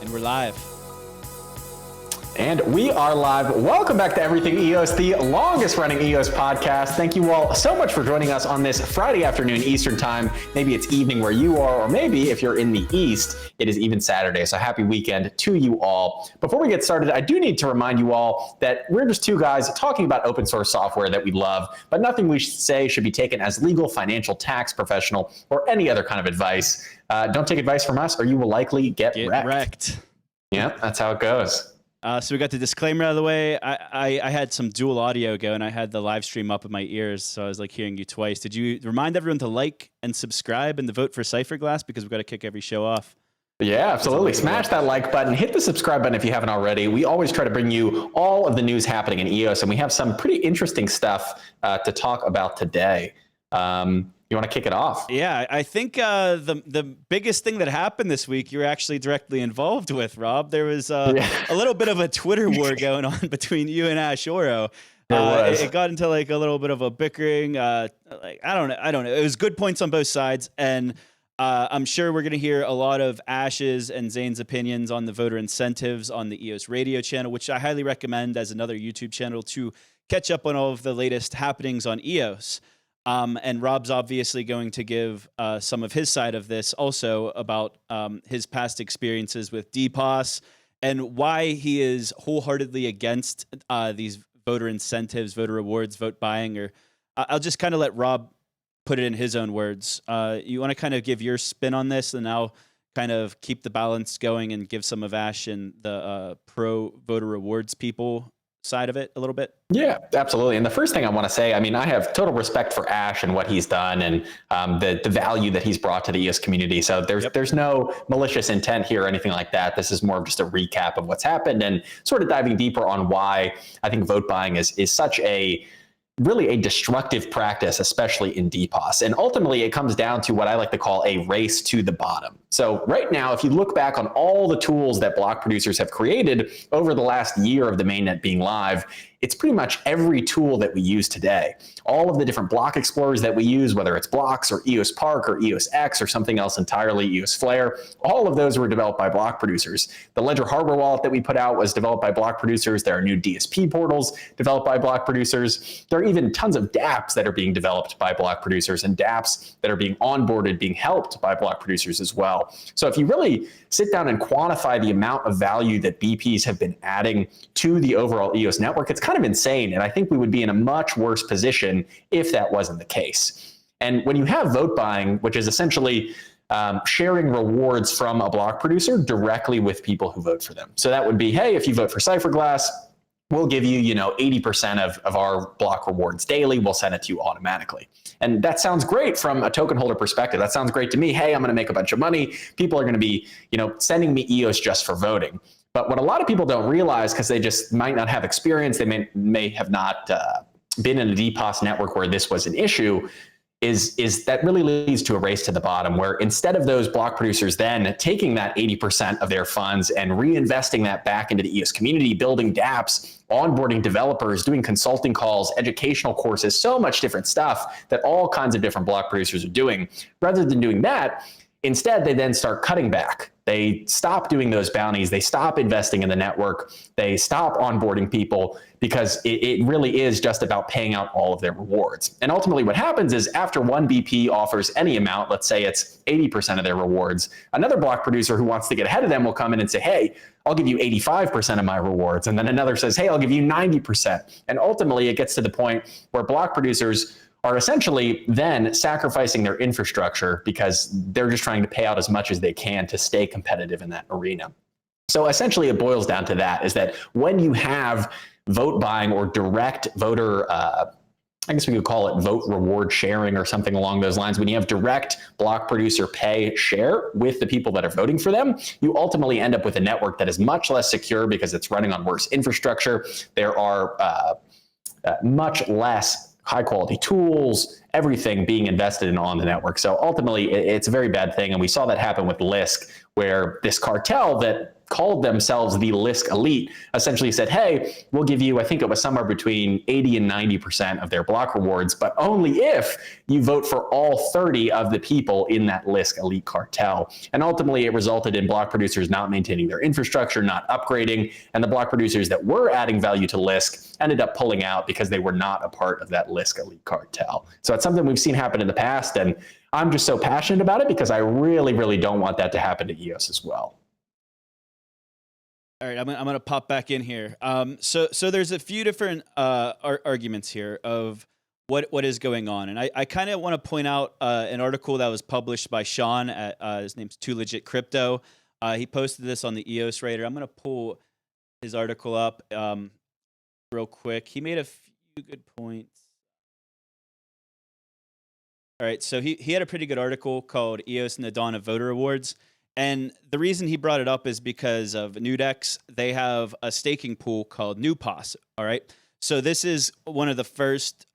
And we're live. And we are live. Welcome back to Everything EOS, the longest running EOS podcast. Thank you all so much for joining us on this Friday afternoon Eastern time. Maybe it's evening where you are, or maybe if you're in the East, it is even Saturday. So happy weekend to you all. Before we get started, I do need to remind you all that we're just two guys talking about open source software that we love, but nothing we say should be taken as legal, financial, tax, professional, or any other kind of advice. Don't take advice from us or you will likely get wrecked. Yeah, that's how it goes. So we got the disclaimer out of the way. I had some dual audio go, and I had the live stream up in my ears, so I was like hearing you twice. Did you remind everyone to like and subscribe and to vote for Cypherglass, because we've got to kick every show off? Yeah, absolutely. Smash that like button, hit the subscribe button if you haven't already. We always try to bring you all of the news happening in EOS, and we have some pretty interesting stuff to talk about today. You want to kick it off? Yeah, I think the biggest thing that happened this week, you're actually directly involved with, Rob. There was a little bit of a Twitter war going on between you and Ash Oro. It got into like a little bit of a bickering. Like I don't know. It was good points on both sides, and I'm sure we're going to hear a lot of Ash's and Zane's opinions on the voter incentives on the EOS radio channel, which I highly recommend as another YouTube channel to catch up on all of the latest happenings on EOS. And Rob's obviously going to give some of his side of this also about his past experiences with DPoS and why he is wholeheartedly against these voter incentives, voter rewards, vote buying. Or I'll just kind of let Rob put it in his own words. You want to kind of give your spin on this, and I'll kind of keep the balance going and give some of Ash and the pro voter rewards people side of it a little bit? Yeah, absolutely. And the first thing I want to say, I mean, I have total respect for Ash and what he's done and the value that he's brought to the EOS community. So there's no malicious intent here or anything like that. This is more of just a recap of what's happened and sort of diving deeper on why I think vote buying is such really a destructive practice, especially in DPoS. And ultimately, it comes down to what I like to call a race to the bottom. So right now, if you look back on all the tools that block producers have created over the last year of the mainnet being live, it's pretty much every tool that we use today. All of the different block explorers that we use, whether it's Blocks or EOS Park or EOS X or something else entirely, EOS Flare, all of those were developed by block producers. The Ledger hardware wallet that we put out was developed by block producers. There are new DSP portals developed by block producers. There are even tons of dapps that are being developed by block producers and dapps that are being onboarded, being helped by block producers as well. So if you really sit down and quantify the amount of value that BPs have been adding to the overall EOS network, it's kind of insane. And I think we would be in a much worse position if that wasn't the case. And when you have vote buying, which is essentially sharing rewards from a block producer directly with people who vote for them. So that would be, hey, if you vote for Cypherglass, we'll give you, 80% of our block rewards daily. We'll send it to you automatically. And that sounds great from a token holder perspective. That sounds great to me. Hey, I'm going to make a bunch of money. People are going to be, sending me EOS just for voting. But what a lot of people don't realize, because they just might not have experience, they may have not been in a DPoS network where this was an issue, is that really leads to a race to the bottom, where instead of those block producers then taking that 80% of their funds and reinvesting that back into the EOS community, building dapps, onboarding developers, doing consulting calls, educational courses, so much different stuff that all kinds of different block producers are doing, rather than doing that, instead they then start cutting back. They stop doing those bounties. They stop investing in the network. They stop onboarding people because it really is just about paying out all of their rewards. And ultimately what happens is after one BP offers any amount, let's say it's 80% of their rewards, another block producer who wants to get ahead of them will come in and say, hey, I'll give you 85% of my rewards. And then another says, hey, I'll give you 90%. And ultimately it gets to the point where block producers are essentially then sacrificing their infrastructure because they're just trying to pay out as much as they can to stay competitive in that arena. So essentially it boils down to that, is that when you have vote buying or direct voter, I guess we could call it vote reward sharing or something along those lines, when you have direct block producer pay share with the people that are voting for them, you ultimately end up with a network that is much less secure because it's running on worse infrastructure. There are much less high quality tools, everything being invested in on the network. So ultimately it's a very bad thing. And we saw that happen with Lisk, where this cartel that called themselves the Lisk Elite essentially said, hey, we'll give you, I think it was somewhere between 80 and 90% of their block rewards, but only if you vote for all 30 of the people in that Lisk Elite cartel. And ultimately, it resulted in block producers not maintaining their infrastructure, not upgrading, and the block producers that were adding value to Lisk ended up pulling out because they were not a part of that Lisk Elite cartel. So it's something we've seen happen in the past, and I'm just so passionate about it because I really, really don't want that to happen to EOS as well. All right, I'm gonna pop back in here. So there's a few different arguments here of what is going on, and I kind of want to point out an article that was published by Sean at his name's Too Legit Crypto. He posted this on the EOS Radar. I'm gonna pull his article up real quick. He made a few good points. All right, so he had a pretty good article called EOS and the Dawn of Voter Rewards. And the reason he brought it up is because of NewDex. They have a staking pool called NewPos. All right. So this is one of the first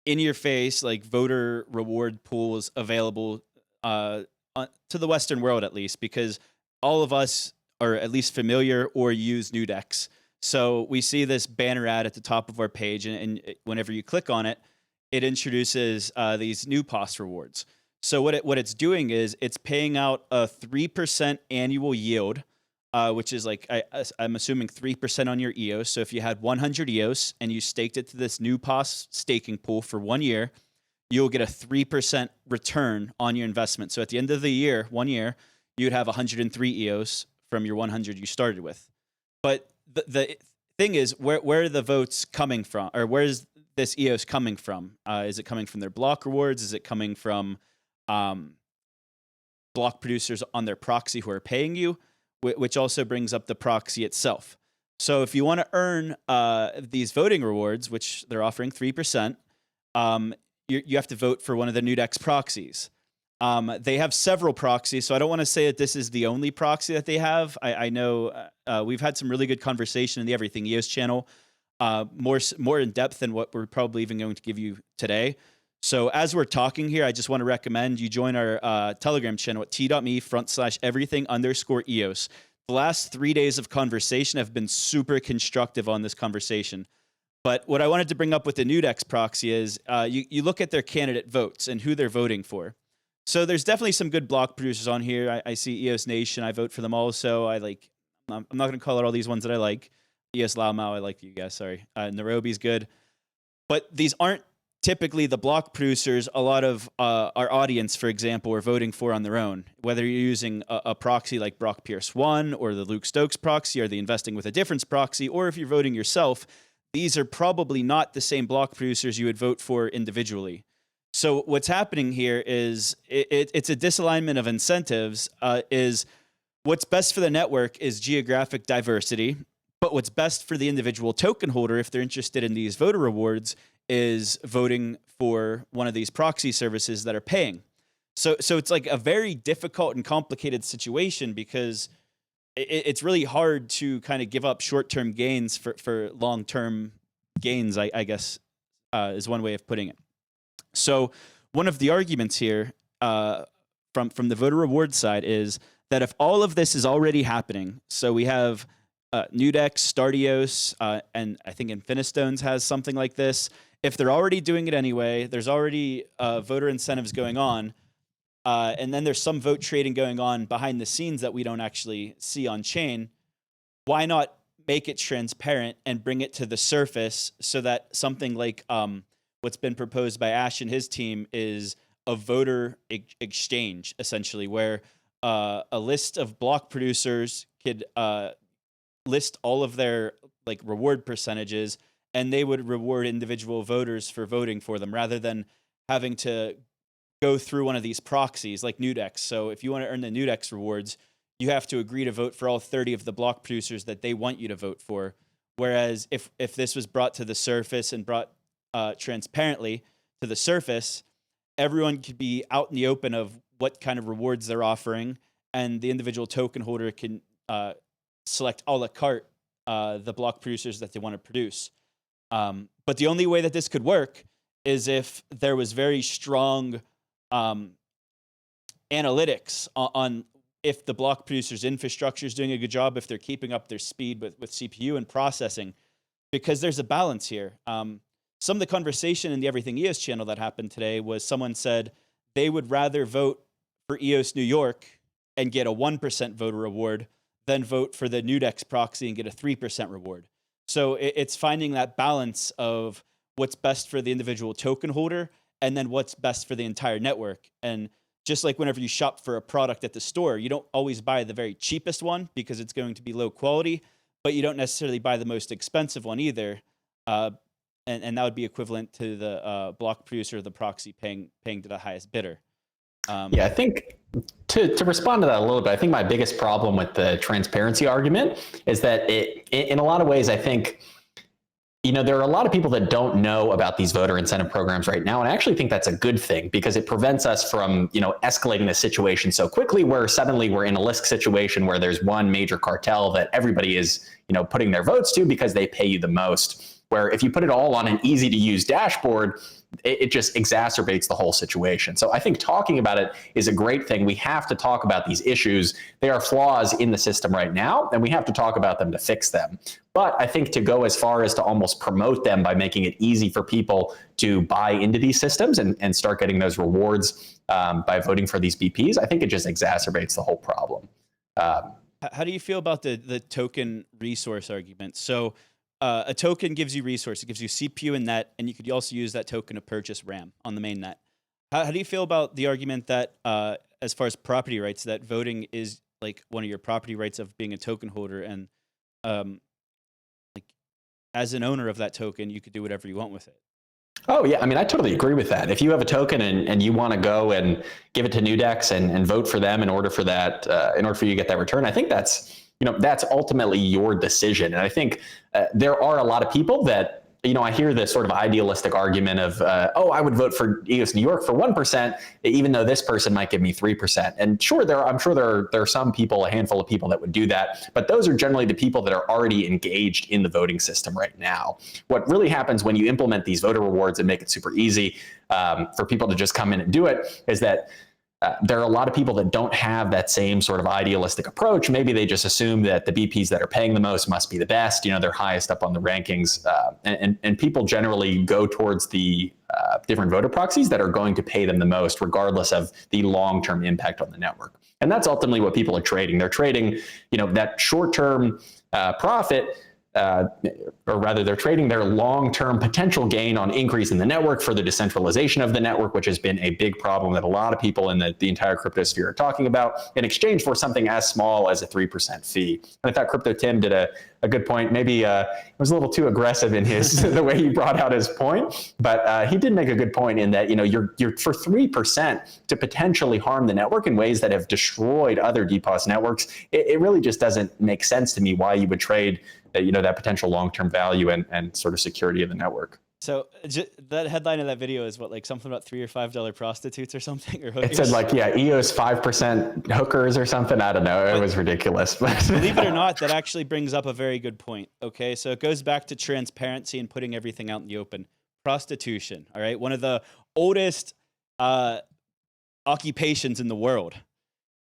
in-your-face like voter reward pools available to the Western world, at least, because all of us are at least familiar or use NewDex. So we see this banner ad at the top of our page, and whenever you click on it, it introduces these NewPos rewards. So what it's doing is it's paying out a 3% annual yield, which is like, I'm assuming 3% on your EOS. So if you had 100 EOS and you staked it to this NewPos staking pool for 1 year, you'll get a 3% return on your investment. So at the end of the year, 1 year, you'd have 103 EOS from your 100 you started with. But the thing is, where are the votes coming from? Or where is this EOS coming from? Is it coming from their block rewards? Is it coming from block producers on their proxy who are paying you, which also brings up the proxy itself. So if you want to earn these voting rewards, which they're offering 3%, you have to vote for one of the NewDex proxies. They have several proxies, so I don't want to say that this is the only proxy that they have. I know we've had some really good conversation in the Everything EOS channel, more in depth than what we're probably even going to give you today. So as we're talking here, I just want to recommend you join our Telegram channel at t.me/everything_EOS. The last 3 days of conversation have been super constructive on this conversation. But what I wanted to bring up with the NewDex proxy is you look at their candidate votes and who they're voting for. So there's definitely some good block producers on here. I see EOS Nation. I vote for them also. I'm not going to call out all these ones that I like. EOS Lao Mao, I like you guys. Sorry. Nairobi's good. But these aren't typically the block producers a lot of our audience, for example, are voting for on their own. Whether you're using a proxy like Brock Pierce 1 or the Luke Stokes proxy or the Investing with a Difference proxy, or if you're voting yourself, these are probably not the same block producers you would vote for individually. So what's happening here is it's a disalignment of incentives. Is what's best for the network is geographic diversity, but what's best for the individual token holder, if they're interested in these voter rewards, is voting for one of these proxy services that are paying. So it's like a very difficult and complicated situation because it's really hard to kind of give up short-term gains for long-term gains, I guess, is one way of putting it. So one of the arguments here from the voter reward side is that if all of this is already happening, so we have NewDex, Stardios, and I think Infinistones has something like this. If they're already doing it anyway, there's already voter incentives going on, and then there's some vote trading going on behind the scenes that we don't actually see on chain, why not make it transparent and bring it to the surface so that something like what's been proposed by Ash and his team is a voter exchange, essentially, where a list of block producers could list all of their like reward percentages, and they would reward individual voters for voting for them rather than having to go through one of these proxies like NewDex. So if you want to earn the NewDex rewards, you have to agree to vote for all 30 of the block producers that they want you to vote for. Whereas if this was brought to the surface and brought transparently to the surface, everyone could be out in the open of what kind of rewards they're offering, and the individual token holder can select a la carte the block producers that they want to produce. But the only way that this could work is if there was very strong analytics on if the block producer's infrastructure is doing a good job, if they're keeping up their speed with CPU and processing, because there's a balance here. Some of the conversation in the Everything EOS channel that happened today was someone said they would rather vote for EOS New York and get a 1% voter reward than vote for the NewDex proxy and get a 3% reward. So it's finding that balance of what's best for the individual token holder and then what's best for the entire network. And just like whenever you shop for a product at the store, you don't always buy the very cheapest one because it's going to be low quality, but you don't necessarily buy the most expensive one either. And that would be equivalent to the block producer or the proxy paying to the highest bidder. Yeah, I think to respond to that a little bit, I think my biggest problem with the transparency argument is that in a lot of ways, I think, there are a lot of people that don't know about these voter incentive programs right now. And I actually think that's a good thing because it prevents us from, escalating the situation so quickly where suddenly we're in a Lisk situation where there's one major cartel that everybody is, putting their votes to because they pay you the most. Where if you put it all on an easy to use dashboard, it just exacerbates the whole situation. So I think talking about it is a great thing. We have to talk about these issues. There are flaws in the system right now, and we have to talk about them to fix them. But I think to go as far as to almost promote them by making it easy for people to buy into these systems and start getting those rewards by voting for these BPs, I think it just exacerbates the whole problem. How do you feel about the token resource argument? So a token gives you resource. It gives you CPU and net, and you could also use that token to purchase RAM on the main net. How do you feel about the argument that, as far as property rights, that voting is like one of your property rights of being a token holder, and like as an owner of that token, you could do whatever you want with it? Oh, yeah. I mean, I totally agree with that. If you have a token and you want to go and give it to NewDex and vote for them in order for that, in order for you to get that return, I think that's ultimately your decision. And I think there are a lot of people that, I hear this sort of idealistic argument of, I would vote for EOS New York for 1%, even though this person might give me 3%. And sure, I'm sure there are some people, a handful of people that would do that, but those are generally the people that are already engaged in the voting system right now. What really happens when you implement these voter rewards and make it super easy for people to just come in and do it is that there are a lot of people that don't have that same sort of idealistic approach. Maybe they just assume that the BPs that are paying the most must be the best. They're highest up on the rankings. And people generally go towards the different voter proxies that are going to pay them the most, regardless of the long-term impact on the network. And that's ultimately what people are trading. They're trading, that short-term profit, or rather they're trading their long-term potential gain on increase in the network for the decentralization of the network, which has been a big problem that a lot of people in the entire crypto sphere are talking about, in exchange for something as small as a 3% fee. And I thought Crypto Tim did a good point. Maybe it was a little too aggressive in his the way he brought out his point, but he did make a good point in that you're for 3% to potentially harm the network in ways that have destroyed other DPoS networks. It really just doesn't make sense to me why you would trade that potential long-term value and sort of security of the network. So that headline of that video is what, like something about $3 or $5 prostitutes or something, or hookers? It said EOS 5% hookers or something. I don't know. It was ridiculous. Believe it or not, that actually brings up a very good point. Okay, so it goes back to transparency and putting everything out in the open. Prostitution, all right, one of the oldest occupations in the world,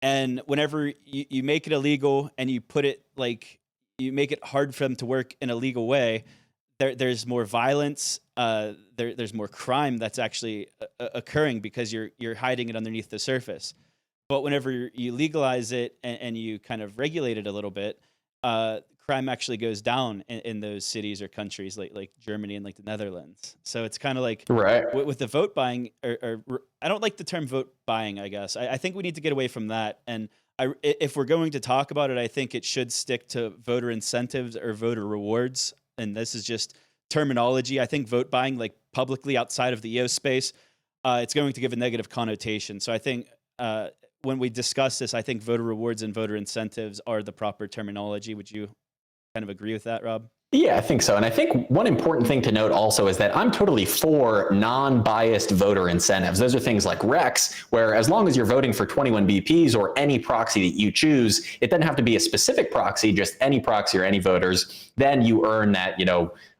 and whenever you make it illegal and you put it you make it hard for them to work in a legal way, there's more violence, there's more crime that's actually occurring because you're hiding it underneath the surface. But whenever you legalize it and you kind of regulate it a little bit, crime actually goes down in those cities or countries like Germany and like the Netherlands. So it's kind of like right. with the vote buying, or I don't like the term vote buying, I guess. I think we need to get away from that. And if we're going to talk about it, I think it should stick to voter incentives or voter rewards. And this is just terminology. I think vote buying, like publicly outside of the EOS space, it's going to give a negative connotation. So I think when we discuss this, I think voter rewards and voter incentives are the proper terminology. Would you kind of agree with that, Rob? Yeah, I think so. And I think one important thing to note also is that I'm totally for non-biased voter incentives. Those are things like Rex, where as long as you're voting for 21 BPs or any proxy that you choose, it doesn't have to be a specific proxy, just any proxy or any voters, then you earn that,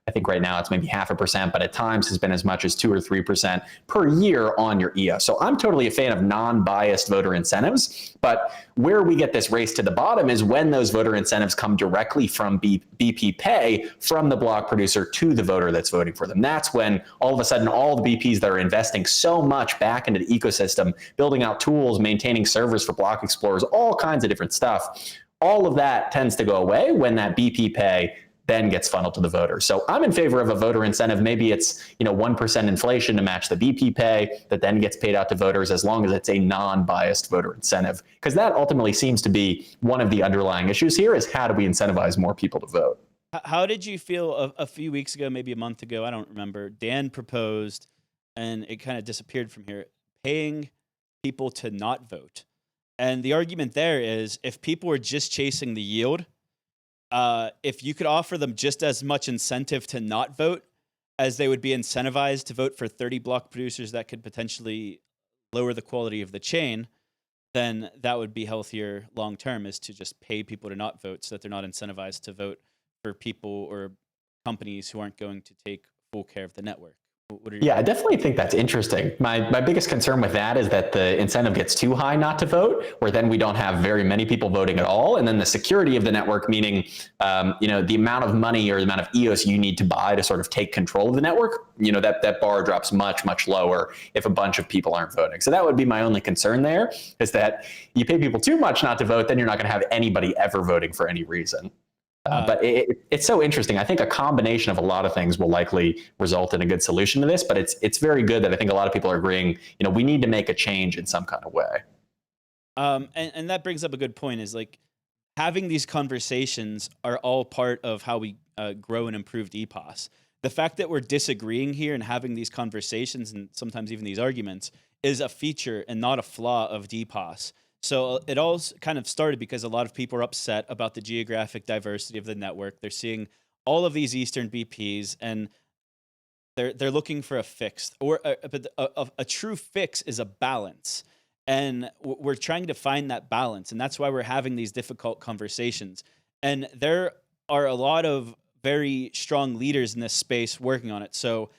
I think right now it's maybe 0.5%, but at times has been as much as 2 or 3% per year on your EOS. So I'm totally a fan of non-biased voter incentives, but where we get this race to the bottom is when those voter incentives come directly from BP pay from the block producer to the voter that's voting for them. That's when all of a sudden all the BPs that are investing so much back into the ecosystem, building out tools, maintaining servers for block explorers, all kinds of different stuff, all of that tends to go away when that BP pay then gets funneled to the voters. So I'm in favor of a voter incentive. Maybe it's 1% inflation to match the BP pay that then gets paid out to voters, as long as it's a non-biased voter incentive, because that ultimately seems to be one of the underlying issues here, is how do we incentivize more people to vote? How did you feel a few weeks ago, maybe a month ago, I don't remember, Dan proposed, and it kind of disappeared from here, paying people to not vote. And the argument there is, if people were just chasing the yield, if you could offer them just as much incentive to not vote as they would be incentivized to vote for 30 block producers that could potentially lower the quality of the chain, then that would be healthier long term, is to just pay people to not vote so that they're not incentivized to vote for people or companies who aren't going to take full care of the network. Yeah, I definitely think that's interesting. My biggest concern with that is that the incentive gets too high not to vote, where then we don't have very many people voting at all. And then the security of the network, meaning, the amount of money or the amount of EOS you need to buy to sort of take control of the network, that bar drops much, much lower if a bunch of people aren't voting. So that would be my only concern there, is that you pay people too much not to vote, then you're not going to have anybody ever voting for any reason. But it's so interesting. I think a combination of a lot of things will likely result in a good solution to this, but it's very good that I think a lot of people are agreeing, we need to make a change in some kind of way. And that brings up a good point, is like having these conversations are all part of how we grow and improve EPOS. The fact that we're disagreeing here and having these conversations and sometimes even these arguments is a feature and not a flaw of DPoS. So it all kind of started because a lot of people are upset about the geographic diversity of the network. They're seeing all of these Eastern BPs, and they're looking for a fix, or a true fix is a balance. And we're trying to find that balance, and that's why we're having these difficult conversations. And there are a lot of very strong leaders in this space working on it. So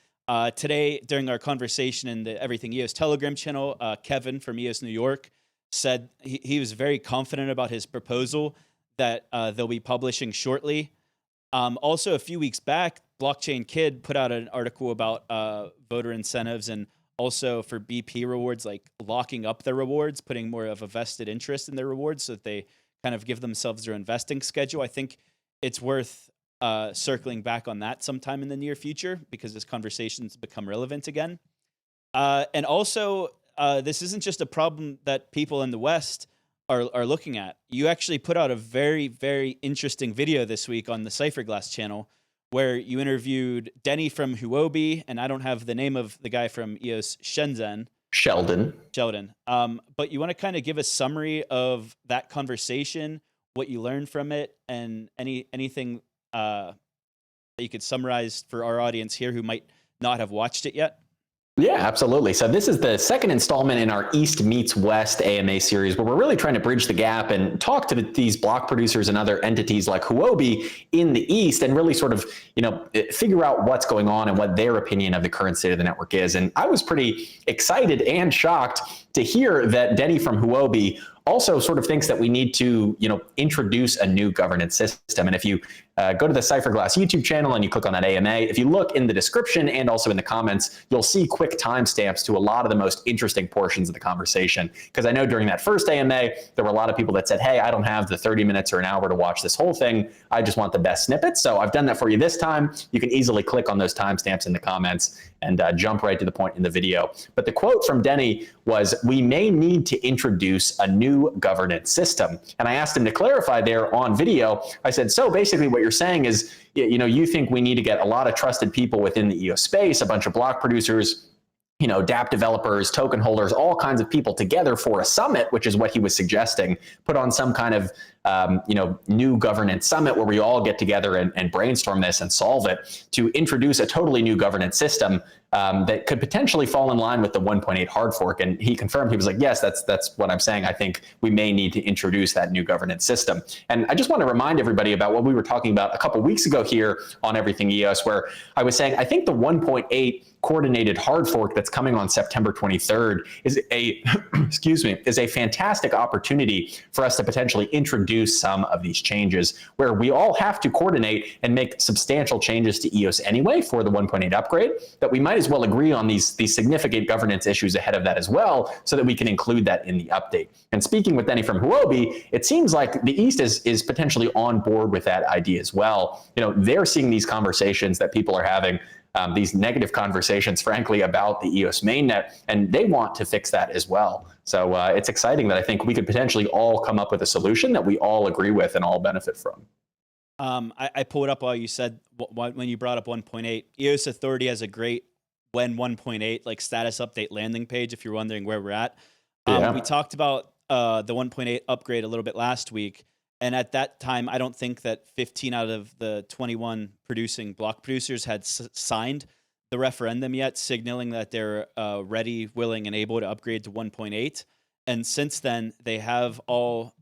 today, during our conversation in the Everything EOS Telegram channel, Kevin from EOS New York said he was very confident about his proposal that they'll be publishing shortly. Also, a few weeks back, Blockchain Kid put out an article about voter incentives, and also for BP rewards, like locking up their rewards, putting more of a vested interest in their rewards so that they kind of give themselves their investing schedule. I think it's worth circling back on that sometime in the near future, because this conversation's become relevant again. And also, this isn't just a problem that people in the West are looking at. You actually put out a very, very interesting video this week on the Cypherglass channel, where you interviewed Denny from Huobi, and I don't have the name of the guy from EOS Shenzhen. Sheldon. But you want to kind of give a summary of that conversation, what you learned from it, and anything that you could summarize for our audience here who might not have watched it yet? Yeah, absolutely. So this is the second installment in our East Meets West AMA series, where we're really trying to bridge the gap and talk to these block producers and other entities like Huobi in the East, and really sort of, figure out what's going on and what their opinion of the current state of the network is. And I was pretty excited and shocked to hear that Denny from Huobi also sort of thinks that we need to, introduce a new governance system. And if you go to the Cypherglass YouTube channel and you click on that AMA, if you look in the description and also in the comments, you'll see quick timestamps to a lot of the most interesting portions of the conversation. Because I know during that first AMA, there were a lot of people that said, hey, I don't have the 30 minutes or an hour to watch this whole thing. I just want the best snippets. So I've done that for you this time. You can easily click on those timestamps in the comments and jump right to the point in the video. But the quote from Denny was, we may need to introduce a new governance system. And I asked him to clarify there on video. I said, so basically what you're saying is, you think we need to get a lot of trusted people within the EOS space, a bunch of block producers, dapp developers, token holders, all kinds of people together for a summit, which is what he was suggesting, put on some kind of new governance summit where we all get together and brainstorm this and solve it to introduce a totally new governance system that could potentially fall in line with the 1.8 hard fork. And he confirmed, he was like, yes, that's what I'm saying. I think we may need to introduce that new governance system. And I just want to remind everybody about what we were talking about a couple weeks ago here on Everything EOS, where I was saying, I think the 1.8 coordinated hard fork that's coming on September 23rd is a fantastic opportunity for us to potentially introduce some of these changes where we all have to coordinate and make substantial changes to EOS anyway for the 1.8 upgrade, that we might as well agree on these significant governance issues ahead of that as well, so that we can include that in the update. And speaking with Denny from Huobi, it seems like the East is potentially on board with that idea as well. They're seeing these conversations that people are having, these negative conversations, frankly, about the EOS mainnet, and they want to fix that as well. So it's exciting that I think we could potentially all come up with a solution that we all agree with and all benefit from. I pulled up while you said, when you brought up 1.8, EOS Authority has a great when 1.8 like status update landing page if you're wondering where we're at. We talked about the 1.8 upgrade a little bit last week. And at that time, I don't think that 15 out of the 21 producing block producers had signed the referendum yet, signaling that they're ready, willing, and able to upgrade to 1.8. And since then, they have all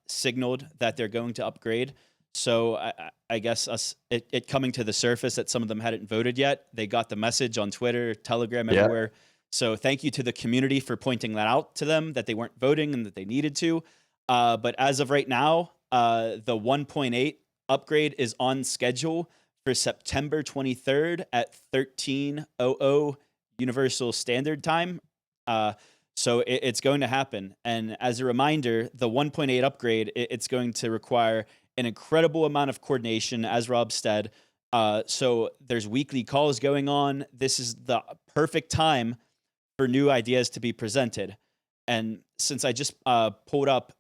signaled that they're going to upgrade. So I guess it coming to the surface that some of them hadn't voted yet. They got the message on Twitter, Telegram, everywhere. So thank you to the community for pointing that out to them, that they weren't voting and that they needed to. But as of right now, the 1.8 upgrade is on schedule for September 23rd at 13:00 Universal Standard Time. So it's going to happen. And as a reminder, the 1.8 upgrade, it's going to require an incredible amount of coordination, as Rob said. So there's weekly calls going on. This is the perfect time for new ideas to be presented. And since I just pulled up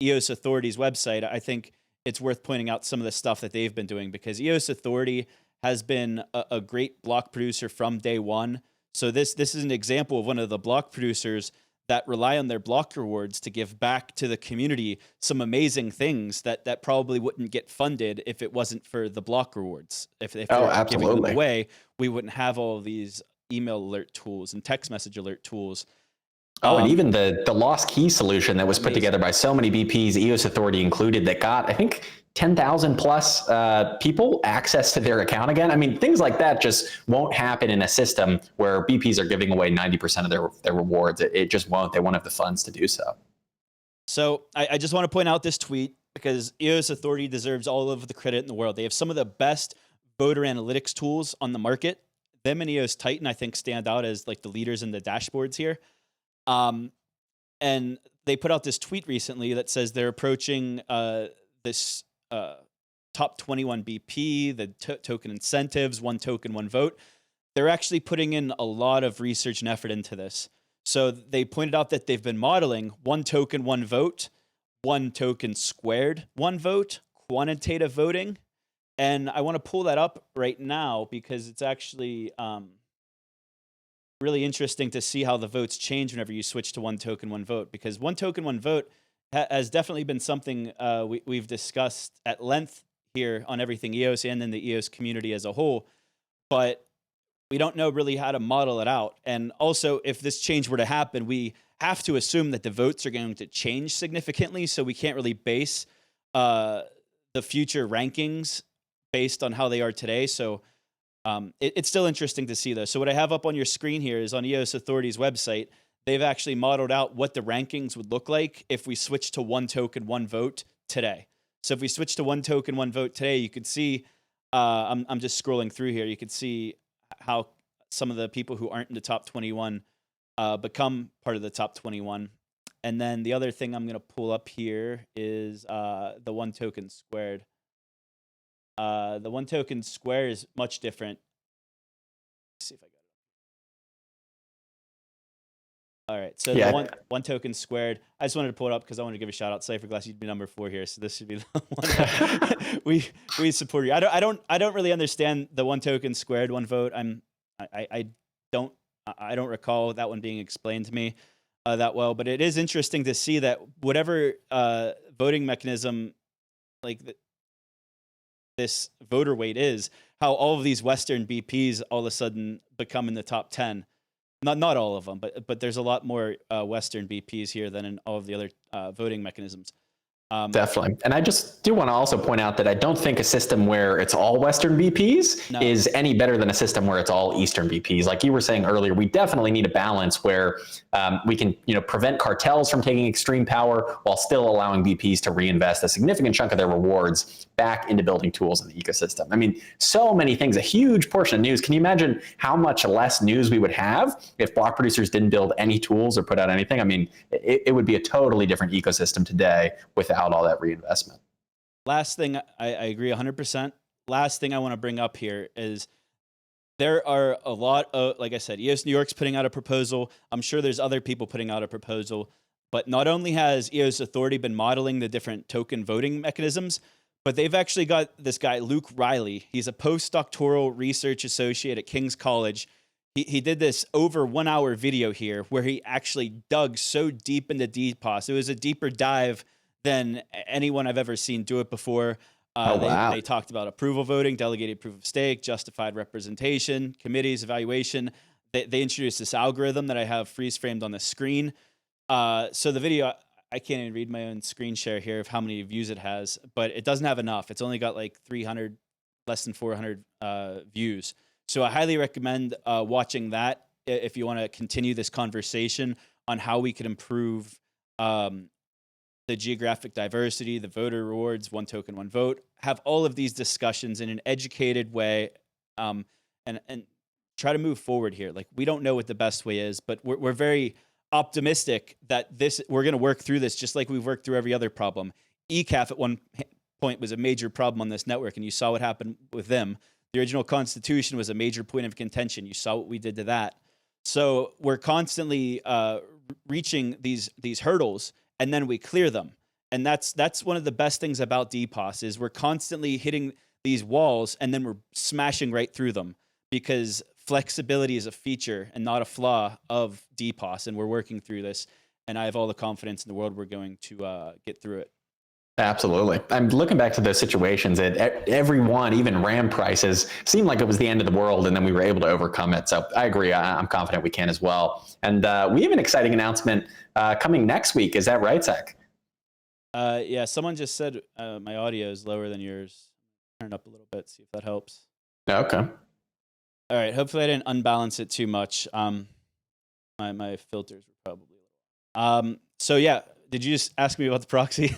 EOS Authority's website, I think it's worth pointing out some of the stuff that they've been doing, because EOS Authority has been a great block producer from day one. So this is an example of one of the block producers that rely on their block rewards to give back to the community some amazing things that probably wouldn't get funded if it wasn't for the block rewards. If they were giving them away, we wouldn't have all of these email alert tools and text message alert tools. And even the lost key solution that was put together by so many BPs, EOS Authority included, that got, I think, 10,000 plus people access to their account again. I mean, things like that just won't happen in a system where BPs are giving away 90% of their rewards. It just won't. They won't have the funds to do so. So I just want to point out this tweet, because EOS Authority deserves all of the credit in the world. They have some of the best voter analytics tools on the market. Them and EOS Titan, I think, stand out as like the leaders in the dashboards here. And they put out this tweet recently that says they're approaching this top 21 BP, the token incentives, 1 token, 1 vote. They're actually putting in a lot of research and effort into this. So they pointed out that they've been modeling 1 token, 1 vote, 1 token squared, 1 vote, quantitative voting. And I want to pull that up right now because it's actually really interesting to see how the votes change whenever you switch to 1 token, 1 vote, because 1 token, 1 vote has definitely been something we've discussed at length here on Everything EOS and in the EOS community as a whole, but we don't know really how to model it out. And also, if this change were to happen, we have to assume that the votes are going to change significantly, so we can't really base the future rankings based on how they are today. So it's still interesting to see, though. So what I have up on your screen here is on EOS Authority's website. They've actually modeled out what the rankings would look like if we switch to 1 token, 1 vote today. So if we switch to 1 token, 1 vote today, you could see, I'm just scrolling through here. You could see how some of the people who aren't in the top 21 become part of the top 21. And then the other thing I'm going to pull up here is the 1 token squared. The 1 token square is much different. Let's see if I got it. All right, so the one token squared. I just wanted to pull it up because I wanted to give a shout out. Cypherglass, you'd be number 4 here, so this should be the one we support you. I don't really understand the 1 token squared, 1 vote. I don't recall that one being explained to me that well, but it is interesting to see that whatever voting mechanism, like this voter weight is, how all of these Western BPs all of a sudden become in the top 10. Not all of them, but there's a lot more Western BPs here than in all of the other voting mechanisms. Definitely. And I just do want to also point out that I don't think a system where it's all Western BPs is any better than a system where it's all Eastern BPs. Like you were saying earlier, we definitely need a balance where we can, prevent cartels from taking extreme power while still allowing BPs to reinvest a significant chunk of their rewards back into building tools in the ecosystem. I mean, so many things, a huge portion of news. Can you imagine how much less news we would have if block producers didn't build any tools or put out anything? I mean, it would be a totally different ecosystem today without all that reinvestment. Last thing, I agree 100%. Last thing I want to bring up here is there are a lot of, like I said, EOS New York's putting out a proposal. I'm sure there's other people putting out a proposal. But not only has EOS Authority been modeling the different token voting mechanisms, but they've actually got this guy, Luke Riley. He's a postdoctoral research associate at King's College. He did this over 1 hour video here where he actually dug so deep into DPoS. It was a deeper dive than anyone I've ever seen do it before. They talked about approval voting, delegated proof of stake, justified representation, committees, evaluation. They introduced this algorithm that I have freeze framed on the screen. So the video, I can't even read my own screen share here of how many views it has, but it doesn't have enough. It's only got like 300, less than 400 views. So I highly recommend watching that if you want to continue this conversation on how we could improve the geographic diversity, the voter rewards, one token, one vote, have all of these discussions in an educated way, and try to move forward here. Like, we don't know what the best way is, but we're very optimistic that we're going to work through this just like we've worked through every other problem. ECAF at one point was a major problem on this network, and you saw what happened with them. The original constitution was a major point of contention. You saw what we did to that. So we're constantly reaching these hurdles, and then we clear them. And that's one of the best things about DPoS is we're constantly hitting these walls, and then we're smashing right through them, because flexibility is a feature and not a flaw of DPoS, and we're working through this. And I have all the confidence in the world we're going to get through it. Absolutely. I'm looking back to those situations that everyone, even RAM prices, seemed like it was the end of the world, and then we were able to overcome it. So I agree. I'm confident we can as well. And we have an exciting announcement coming next week. Is that right, Zack? Yeah, someone just said my audio is lower than yours. Turn it up a little bit, see if that helps. Okay. All right. Hopefully I didn't unbalance it too much. My filters were probably. So yeah, did you just ask me about the proxy?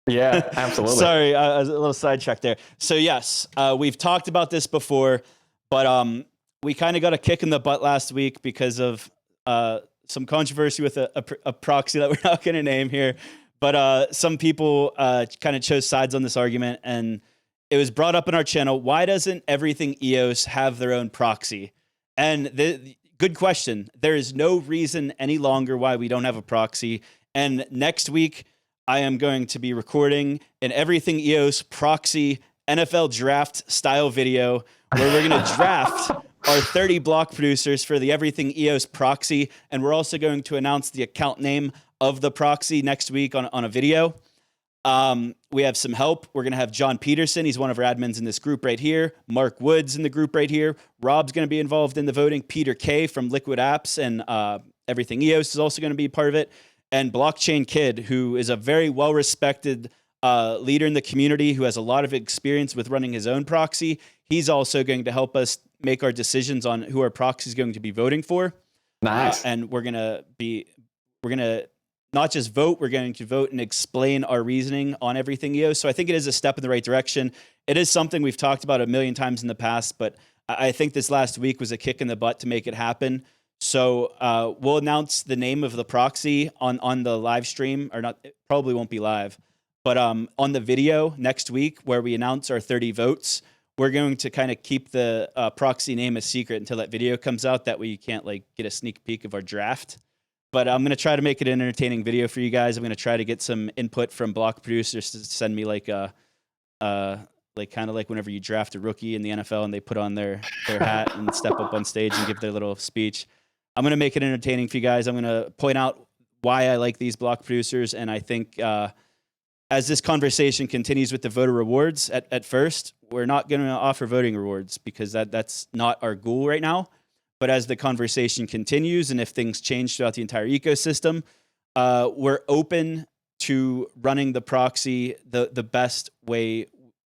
Yeah, absolutely. Sorry, I was a little sidetracked there. So yes, we've talked about this before, but we kind of got a kick in the butt last week because of some controversy with a proxy that we're not going to name here. But some people kind of chose sides on this argument, and it was brought up in our channel. Why doesn't everything EOS have their own proxy? And good question. There is no reason any longer why we don't have a proxy. And next week, I am going to be recording an Everything EOS proxy NFL draft style video where we're going to draft our 30 block producers for the Everything EOS proxy. And we're also going to announce the account name of the proxy next week on a video. We have some help. We're going to have John Peterson. He's one of our admins in this group right here. Mark Woods in the group right here. Rob's going to be involved in the voting. Peter Keay from LiquidApps and Everything EOS is also going to be part of it. And Blockchain Kid, who is a very well-respected leader in the community who has a lot of experience with running his own proxy. He's also going to help us make our decisions on who our proxy is going to be voting for. Nice. And we're going to not just vote, we're going to vote and explain our reasoning on Everything EOS. So I think it is a step in the right direction. It is something we've talked about a million times in the past, but I think this last week was a kick in the butt to make it happen. So we'll announce the name of the proxy on the live stream, or not, it probably won't be live, but on the video next week where we announce our 30 votes. We're going to kind of keep the proxy name a secret until that video comes out. That way you can't get a sneak peek of our draft. But I'm going to try to make it an entertaining video for you guys. I'm going to try to get some input from block producers to send me kind of like whenever you draft a rookie in the NFL and they put on their hat and step up on stage and give their little speech. I'm going to make it entertaining for you guys. I'm going to point out why I like these block producers, and I think as this conversation continues with the voter rewards, at first, we're not going to offer voting rewards because that's not our goal right now. But as the conversation continues and if things change throughout the entire ecosystem, we're open to running the proxy the best way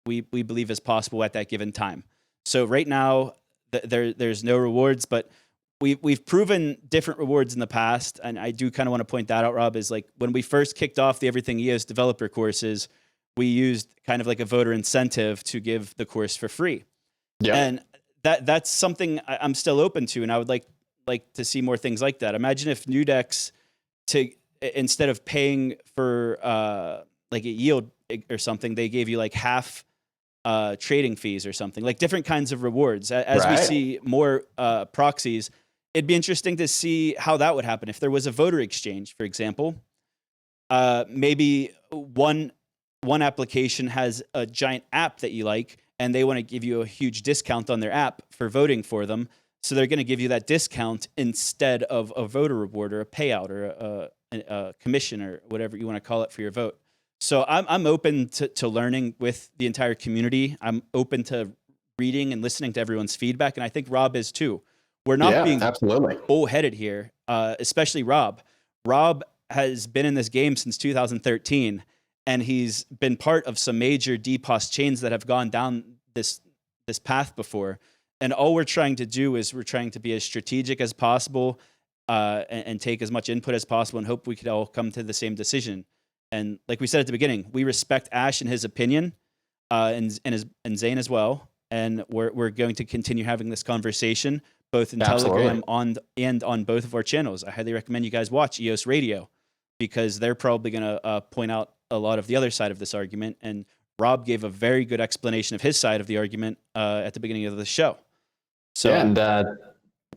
we believe is possible at that given time. So right now, there's no rewards, but we've proven different rewards in the past, and I do kind of want to point that out, Rob, is like when we first kicked off the Everything EOS developer courses, we used kind of like a voter incentive to give the course for free. Yeah. And that's something I'm still open to, and I would like to see more things like that. Imagine if NewDex, instead of paying for like a yield or something, they gave you like half trading fees or something, like different kinds of rewards. As we see more proxies, it'd be interesting to see how that would happen. If there was a voter exchange, for example, maybe one application has a giant app that you like, and they want to give you a huge discount on their app for voting for them. So they're going to give you that discount instead of a voter reward or a payout or a commission or whatever you want to call it for your vote. So I'm open to learning with the entire community. I'm open to reading and listening to everyone's feedback, and I think Rob is too. We're not being bullheaded here, especially Rob. Rob has been in this game since 2013, and he's been part of some major DPoS chains that have gone down this path before. And all we're trying to do is we're trying to be as strategic as possible and take as much input as possible and hope we could all come to the same decision. And like we said at the beginning, we respect Ash and his opinion and Zane as well. And we're going to continue having this conversation both in Telegram and on both of our channels. I highly recommend you guys watch EOS Radio because they're probably going to point out a lot of the other side of this argument. And Rob gave a very good explanation of his side of the argument at the beginning of the show. So, yeah, and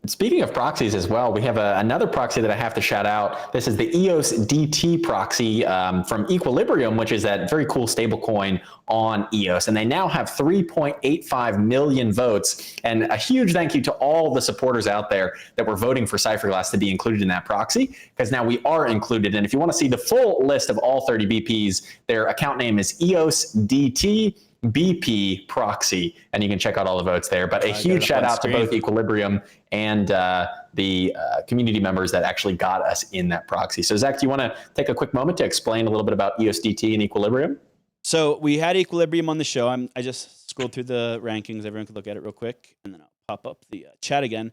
speaking of proxies as well, we have another proxy that I have to shout out. This is the EOS DT proxy from Equilibrium, which is that very cool stablecoin on EOS. And they now have 3.85 million votes. And a huge thank you to all the supporters out there that were voting for Cypherglass to be included in that proxy, because now we are included. And if you want to see the full list of all 30 BPs, their account name is EOS DT BP proxy, and you can check out all the votes there. But a huge shout out to both Equilibrium and the community members that actually got us in that proxy. So Zach, do you want to take a quick moment to explain a little bit about EOSDT and Equilibrium? So we had Equilibrium on the show. I just scrolled through the rankings. Everyone could look at it real quick, and then I'll pop up the chat again.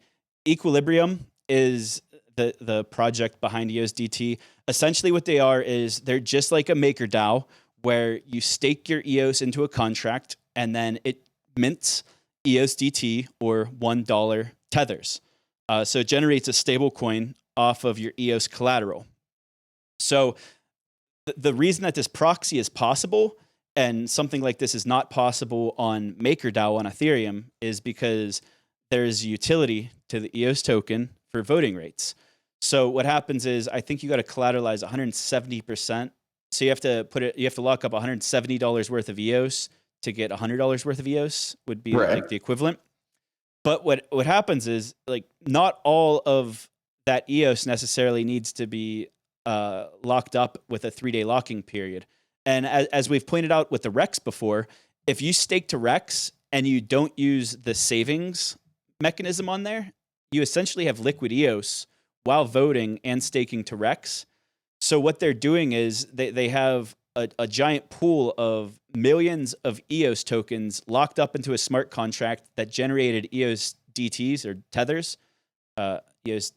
Equilibrium is the project behind EOSDT. Essentially what they are is they're just like a MakerDAO, where you stake your EOS into a contract and then it mints EOSDT or $1 tethers. So it generates a stable coin off of your EOS collateral. So the reason that this proxy is possible and something like this is not possible on MakerDAO on Ethereum is because there's utility to the EOS token for voting rates. So what happens is I think you got to collateralize 170%. So you have to lock up $170 worth of EOS to get $100 worth of EOS would be like the equivalent. But what happens is like not all of that EOS necessarily needs to be locked up with a 3-day locking period. And as we've pointed out with the Rex before, if you stake to Rex and you don't use the savings mechanism on there, you essentially have liquid EOS while voting and staking to Rex. So what they're doing is they have a giant pool of millions of EOS tokens locked up into a smart contract that generated EOS DTs or tethers, EOS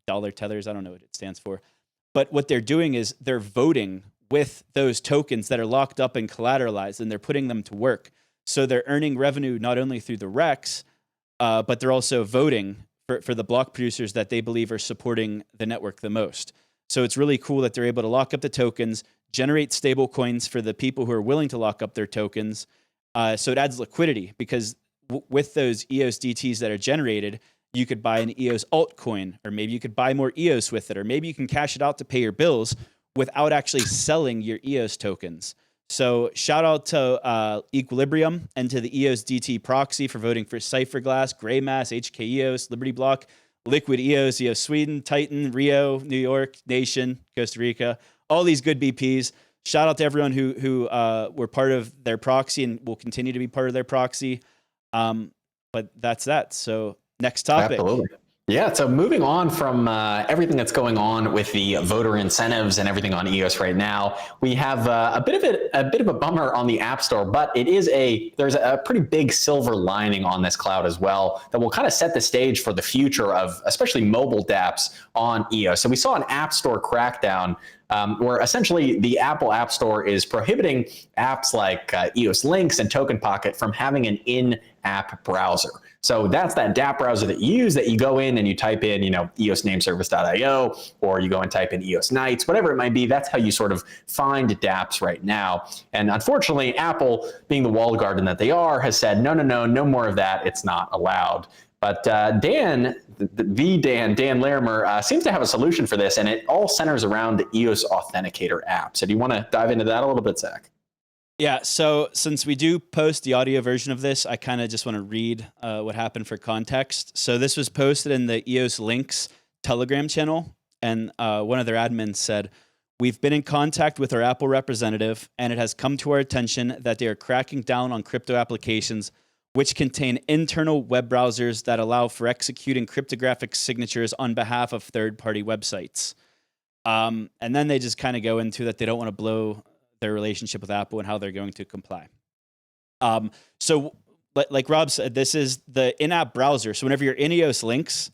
dollar tethers. I don't know what it stands for. But what they're doing is they're voting with those tokens that are locked up and collateralized, and they're putting them to work. So they're earning revenue not only through the Rex, but they're also voting for the block producers that they believe are supporting the network the most. So it's really cool that they're able to lock up the tokens, generate stable coins for the people who are willing to lock up their tokens. So it adds liquidity because with those EOS DTs that are generated, you could buy an EOS altcoin, or maybe you could buy more EOS with it, or maybe you can cash it out to pay your bills without actually selling your EOS tokens. So shout out to Equilibrium and to the EOS DT proxy for voting for Cypherglass, Greymass, HK EOS, Liberty Block, Liquid EOS, EOS Sweden, Titan, Rio, New York, Nation, Costa Rica, all these good BPs. shout out to everyone who were part of their proxy and will continue to be part of their proxy. But that's that. So next topic. Absolutely. Yeah, so moving on from everything that's going on with the voter incentives and everything on EOS right now, we have a bit of a bummer on the App Store, but there's a pretty big silver lining on this cloud as well that will kind of set the stage for the future of especially mobile dApps on EOS. So we saw an App Store crackdown where essentially the Apple App Store is prohibiting apps like EOS Links and Token Pocket from having an in-app browser. So that's that dapp browser that you use, that you go in and you type in, eosnameservice.io, or you go and type in EOS Nights, whatever it might be. That's how you sort of find dApps right now. And unfortunately, Apple, being the walled garden that they are, has said, no more of that. It's not allowed. But Dan Larimer seems to have a solution for this, and it all centers around the EOS Authenticator app. So do you want to dive into that a little bit, Zach? Yeah, so since we do post the audio version of this, I kind of just want to read what happened for context. So this was posted in the EOS Links Telegram channel, and one of their admins said, "We've been in contact with our Apple representative, and it has come to our attention that they are cracking down on crypto applications which contain internal web browsers that allow for executing cryptographic signatures on behalf of third-party websites." And then they just kind of go into that they don't want to blow their relationship with Apple and how they're going to comply. So like Rob said, this is the in-app browser. So whenever you're in EOS Links,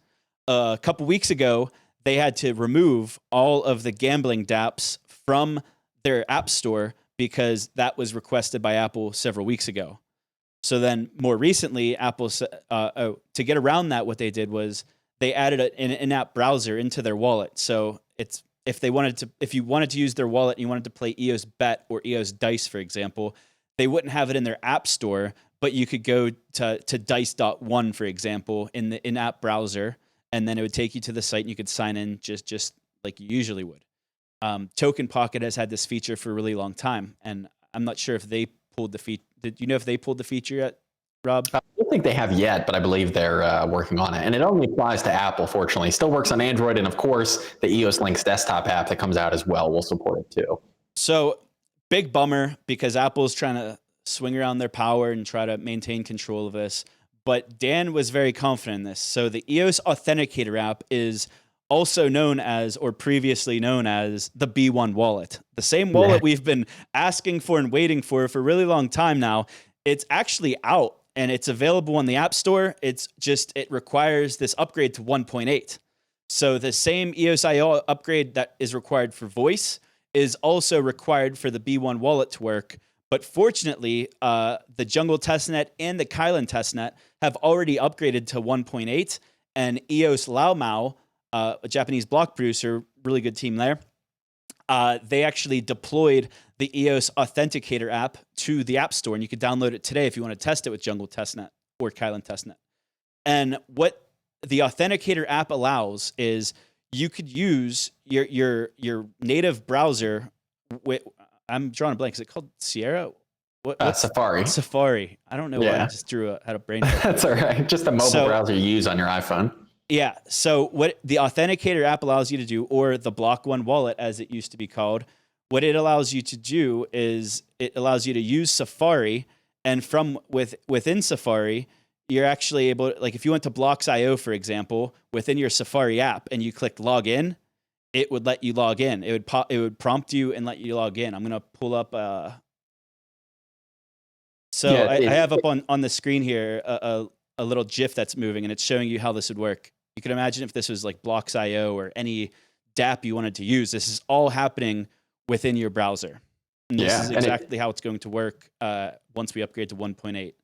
a couple weeks ago, they had to remove all of the gambling dApps from their App Store because that was requested by Apple several weeks ago. So then more recently, Apple, to get around that, what they did was they added an in-app browser into their wallet. So it's, if you wanted to use their wallet and you wanted to play EOS Bet or EOS Dice, for example, they wouldn't have it in their App Store, but you could go to dice.one, for example, in the in-app browser, and then it would take you to the site and you could sign in just like you usually would. Token Pocket has had this feature for a really long time, and I'm not sure if they pulled the feature. Did you know if they pulled the feature yet, Rob? I don't think they have yet, but I believe they're working on it. And it only applies to Apple, fortunately. It still works on Android. And of course, the EOS Links desktop app that comes out as well will support it too. So big bummer, because Apple's trying to swing around their power and try to maintain control of this. But Dan was very confident in this. So the EOS Authenticator app is also known as, or previously known as, the B1 wallet. The same wallet we've been asking for and waiting for a really long time now. It's actually out and it's available on the App Store. It requires this upgrade to 1.8. So the same EOSIO upgrade that is required for voice is also required for the B1 wallet to work. But fortunately, the Jungle testnet and the Kylan testnet have already upgraded to 1.8, and EOS Laomao, a Japanese block producer, really good team there, they actually deployed the EOS Authenticator app to the App Store, and you can download it today if you want to test it with Jungle testnet or Kylan testnet. And what the Authenticator app allows is you could use your native browser with, I'm drawing a blank. Is it called Sierra? What's Safari. Safari. I don't know why I just had a brain. That's all right. Just a mobile browser you use on your iPhone. Yeah. So what the Authenticator app allows you to do, or the Block.One wallet as it used to be called, what it allows you to do is it allows you to use Safari, and within Safari, you're actually able, like if you went to Blocks.io, for example, within your Safari app and you clicked log in, it would let you log in. It would prompt you and let you log in. I'm going to pull up. I have up on the screen here a little GIF that's moving, and it's showing you how this would work. You can imagine if this was like Blocks.io or any dApp you wanted to use. This is all happening within your browser. And this is exactly how it's going to work once we upgrade to 1.8.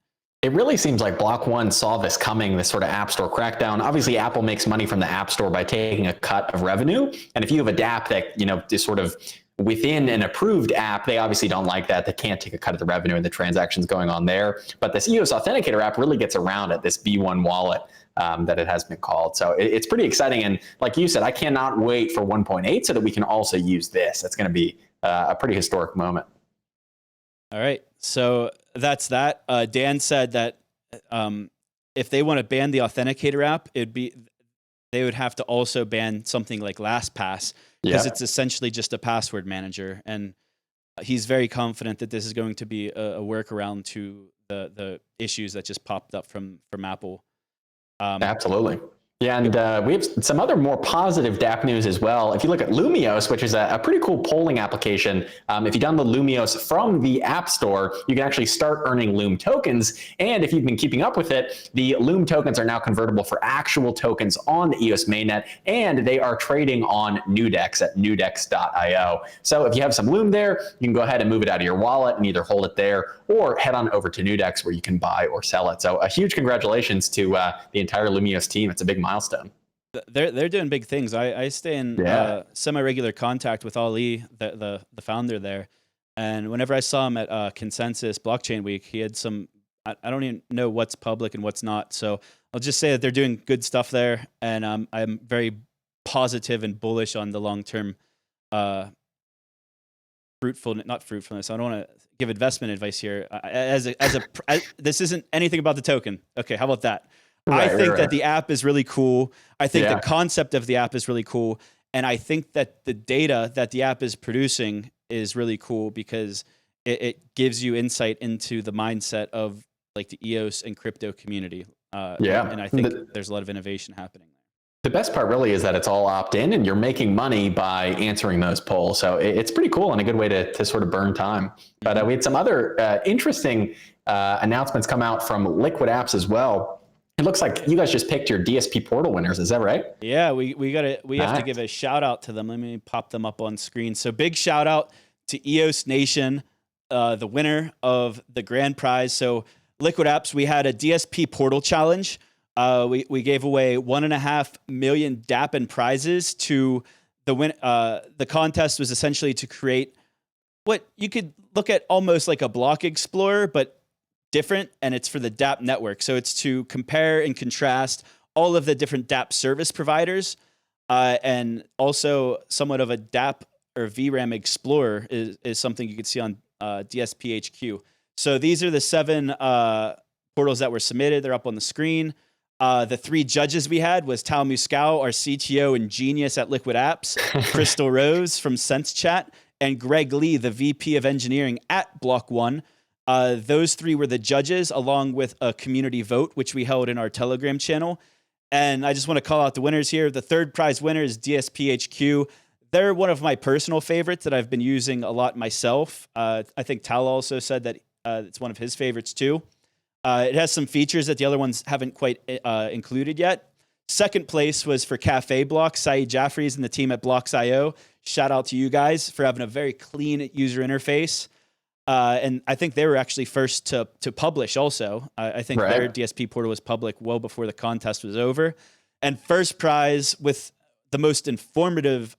It really seems like Block.One saw this coming, this sort of App Store crackdown. Obviously, Apple makes money from the App Store by taking a cut of revenue. And if you have a dApp that, is sort of within an approved app, they obviously don't like that. They can't take a cut of the revenue and the transactions going on there. But this EOS Authenticator app really gets around it, this B1 wallet that it has been called. So it's pretty exciting. And like you said, I cannot wait for 1.8 so that we can also use this. That's going to be a pretty historic moment. All right. So that's that. Dan said that if they want to ban the Authenticator app, they would have to also ban something like LastPass, because it's essentially just a password manager. And he's very confident that this is going to be a workaround to the issues that just popped up from Apple. Absolutely. Yeah, and we have some other more positive dapp news as well. If you look at Lumios, which is a pretty cool polling application, if you download Lumios from the App Store, you can actually start earning Loom tokens. And if you've been keeping up with it, the Loom tokens are now convertible for actual tokens on the EOS mainnet, and they are trading on NewDex at NewDex.io. So if you have some Loom there, you can go ahead and move it out of your wallet and either hold it there or head on over to NewDex where you can buy or sell it. So a huge congratulations to the entire Lumios team. It's a big milestone. They're doing big things. I stay in semi-regular contact with Ali, the founder there, and whenever I saw him at Consensus Blockchain Week, he had some. I don't even know what's public and what's not. So I'll just say that they're doing good stuff there, and I'm very positive and bullish on the long-term not fruitfulness. I don't want to give investment advice here. This isn't anything about the token. Okay, how about that? I think that the app is really cool. I think the concept of the app is really cool. And I think that the data that the app is producing is really cool because it gives you insight into the mindset of like the EOS and crypto community. And I think there's a lot of innovation happening. The best part really is that it's all opt-in and you're making money by answering those polls. So it's pretty cool and a good way to sort of burn time. But we had some other interesting announcements come out from LiquidApps as well. It looks like you guys just picked your DSP portal winners. Is that right? Yeah, we have to give a shout out to them. Let me pop them up on screen. So big shout out to EOS Nation, the winner of the grand prize. So LiquidApps, we had a DSP portal challenge. We gave away 1.5 million dapp in prizes to the win. The contest was essentially to create what you could look at almost like a block explorer, but different, and it's for the dapp network. So it's to compare and contrast all of the different dapp service providers, and also somewhat of a dapp or VRAM explorer is something you can see on DSPHQ. So these are the 7 portals that were submitted. They're up on the screen. The 3 judges we had was Tal Muscow, our CTO and genius at LiquidApps, Crystal Rose from SenseChat, and Greg Lee, the VP of engineering at Block.One. Those 3 were the judges, along with a community vote, which we held in our Telegram channel. And I just want to call out the winners here. The 3rd prize winner is DSPHQ. They're one of my personal favorites that I've been using a lot myself. I think Tal also said that it's one of his favorites too. It has some features that the other ones haven't quite included yet. 2nd place was for Cafe Block, Saeed Jaffries and the team at Blocks.io. Shout out to you guys for having a very clean user interface. And I think they were actually first to publish also. I think their DSP portal was public well before the contest was over. And first prize with the most informative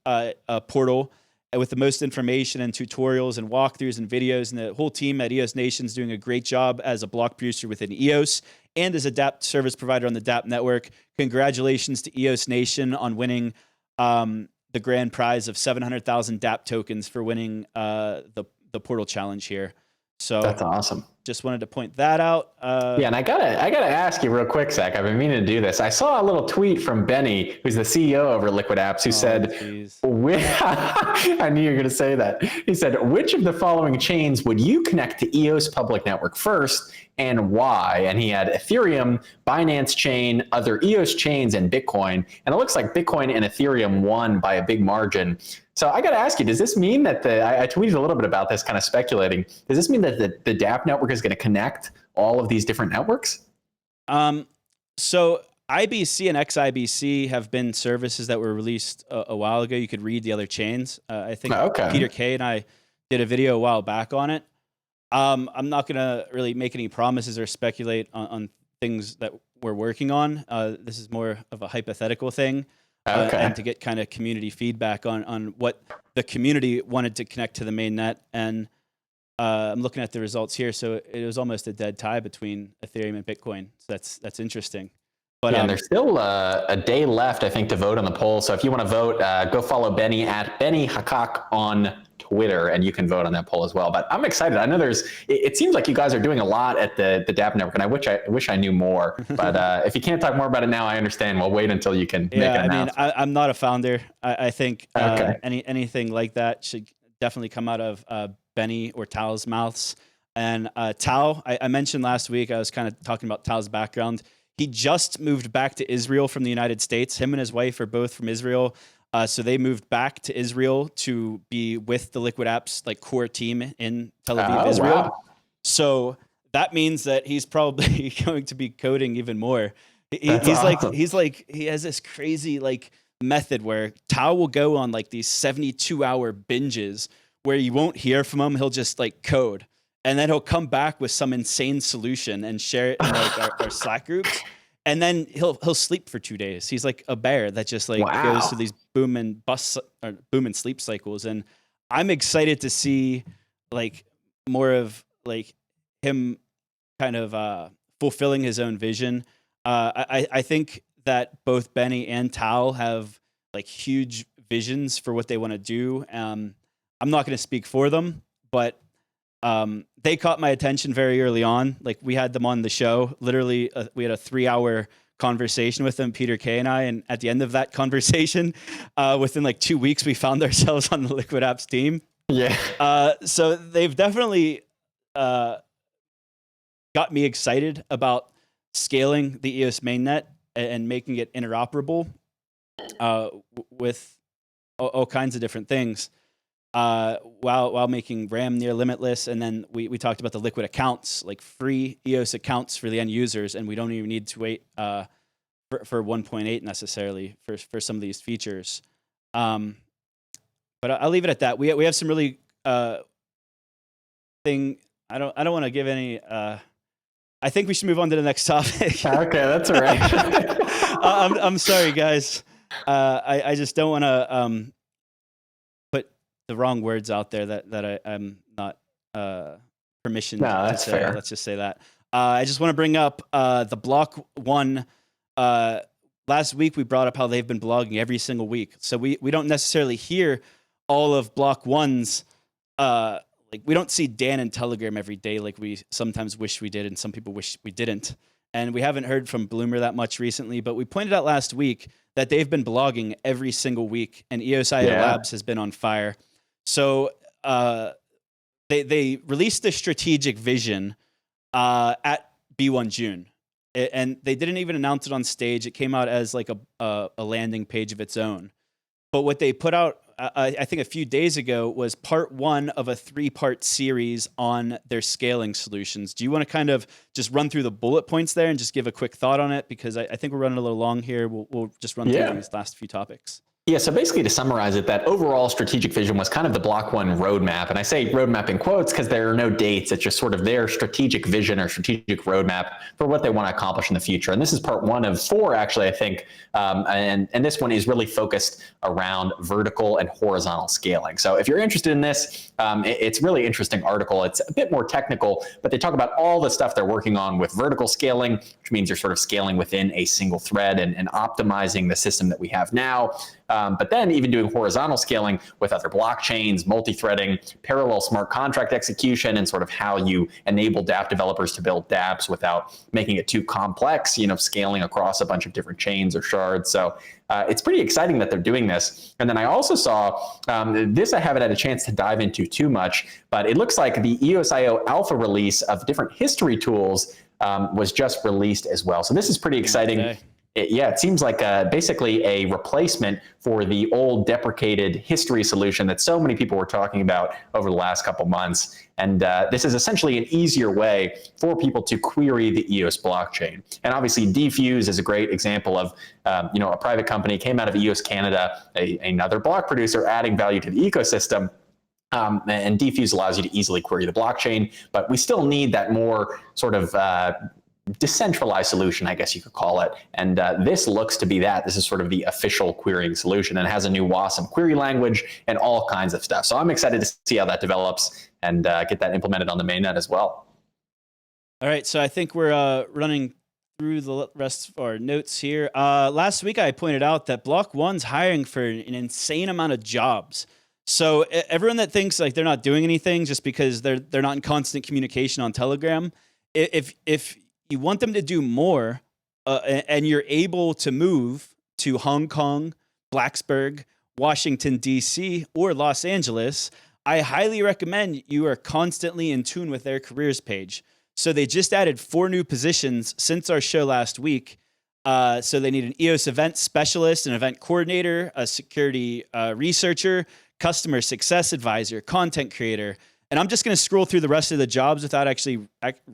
portal, with the most information and tutorials and walkthroughs and videos. And the whole team at EOS Nation is doing a great job as a block producer within EOS and as a dapp service provider on the dapp network. Congratulations to EOS Nation on winning the grand prize of 700,000 dapp tokens for winning the portal challenge here. So that's awesome. Just wanted to point that out. Yeah, and I gotta ask you real quick, Zach. I've been meaning to do this. I saw a little tweet from Benny, who's the CEO over LiquidApps, who said, I knew you were gonna say that. He said, which of the following chains would you connect to EOS public network first and why? And he had Ethereum, Binance Chain, other EOS chains, and Bitcoin. And it looks like Bitcoin and Ethereum won by a big margin. So I got to ask you, does this mean that I tweeted a little bit about this, kind of speculating, does this mean that the dapp network is going to connect all of these different networks? So IBC and XIBC have been services that were released a while ago. You could read the other chains. I think Peter Keay and I did a video a while back on it. I'm not going to really make any promises or speculate on things that we're working on. This is more of a hypothetical thing. And to get kind of community feedback on what the community wanted to connect to the mainnet. And I'm looking at the results here. So it was almost a dead tie between Ethereum and Bitcoin. So that's interesting. But and there's still a day left, I think, to vote on the poll. So if you want to vote, go follow Benny at Benny Hakak on Twitter, and you can vote on that poll as well. But I'm excited. I know it seems like you guys are doing a lot at the dapp network, and I wish I knew more. But if you can't talk more about it now, I understand. We'll wait until you can make an announcement. I'm not a founder. I think anything like that should definitely come out of Benny or Tao's mouths. And Tao, I mentioned last week, I was kind of talking about Tao's background. He just moved back to Israel from the United States. Him and his wife are both from Israel. So they moved back to Israel to be with the LiquidApps like core team in Tel Aviv, Israel. Wow. So that means that he's probably going to be coding even more. That's awesome. He has this crazy like method where Tao will go on like these 72-hour binges where you won't hear from him. He'll just like code, and then he'll come back with some insane solution and share it in like our Slack groups. And then he'll sleep for 2 days. He's like a bear that just like goes through these boom and sleep cycles. And I'm excited to see like more of like him kind of fulfilling his own vision. I think that both Benny and Tao have like huge visions for what they want to do. I'm not going to speak for them, but they caught my attention very early on. Like we had them on the show. Literally, we had a 3-hour conversation with them, Peter, Keay, and I. And at the end of that conversation, within like 2 weeks, we found ourselves on the LiquidApps team. Yeah. So they've definitely got me excited about scaling the EOS mainnet and making it interoperable with all kinds of different things. While making RAM near limitless. And then we talked about the liquid accounts, like free EOS accounts for the end users, and we don't even need to wait for 1.8 necessarily for some of these features. But I'll leave it at that. We have some really thing. I don't want to give any. I think we should move on to the next topic. Okay, that's all right. I'm sorry, guys. I just don't want to the wrong words out there that I'm not permission to say. Fair. Let's just say that. I just want to bring up the Block.One. Last week we brought up how they've been blogging every single week. So we don't necessarily hear all of Block.One's like we don't see Dan in Telegram every day like we sometimes wish we did, and some people wish we didn't. And we haven't heard from Bloomer that much recently, but we pointed out last week that they've been blogging every single week, and EOSIO Labs has been on fire. So they released the strategic vision at B1 June, and they didn't even announce it on stage. It came out as like a landing page of its own. But what they put out, I think a few days ago, was part 1 of a 3-part series on their scaling solutions. Do you want to kind of just run through the bullet points there and just give a quick thought on it? Because I think we're running a little long here. We'll just run through these last few topics. Yeah, so basically to summarize it, that overall strategic vision was kind of the Block.One roadmap. And I say roadmap in quotes because there are no dates. It's just sort of their strategic vision or strategic roadmap for what they want to accomplish in the future. And this is part 1 of 4, actually, I think. And this one is really focused around vertical and horizontal scaling. So if you're interested in this, it's a really interesting article. It's a bit more technical, but they talk about all the stuff they're working on with vertical scaling, which means you're sort of scaling within a single thread and optimizing the system that we have now. But then even doing horizontal scaling with other blockchains, multi-threading, parallel smart contract execution, and sort of how you enable dapp developers to build dapps without making it too complex, scaling across a bunch of different chains or shards. So it's pretty exciting that they're doing this. And then I also saw, this I haven't had a chance to dive into too much, but it looks like the EOSIO alpha release of different history tools was just released as well. So this is pretty exciting. Okay. It seems like basically a replacement for the old deprecated history solution that so many people were talking about over the last couple months. And this is essentially an easier way for people to query the EOS blockchain. And obviously, Defuse is a great example of a private company came out of EOS Canada, another block producer adding value to the ecosystem. And Defuse allows you to easily query the blockchain, but we still need that more sort of decentralized solution, I guess you could call it. And this looks to be that. This is sort of the official querying solution, and it has a new WASM query language and all kinds of stuff. So I'm excited to see how that develops and get that implemented on the mainnet as well. All right, so I think we're running through the rest of our notes here. Last week I pointed out that Block.One's hiring for an insane amount of jobs. So everyone that thinks like they're not doing anything just because they're not in constant communication on Telegram, if you want them to do more, and you're able to move to Hong Kong, Blacksburg, Washington, D.C., or Los Angeles, I highly recommend you are constantly in tune with their careers page. So they just added 4 new positions since our show last week. So they need an EOS event specialist, an event coordinator, a security researcher, customer success advisor, content creator. And I'm just going to scroll through the rest of the jobs without actually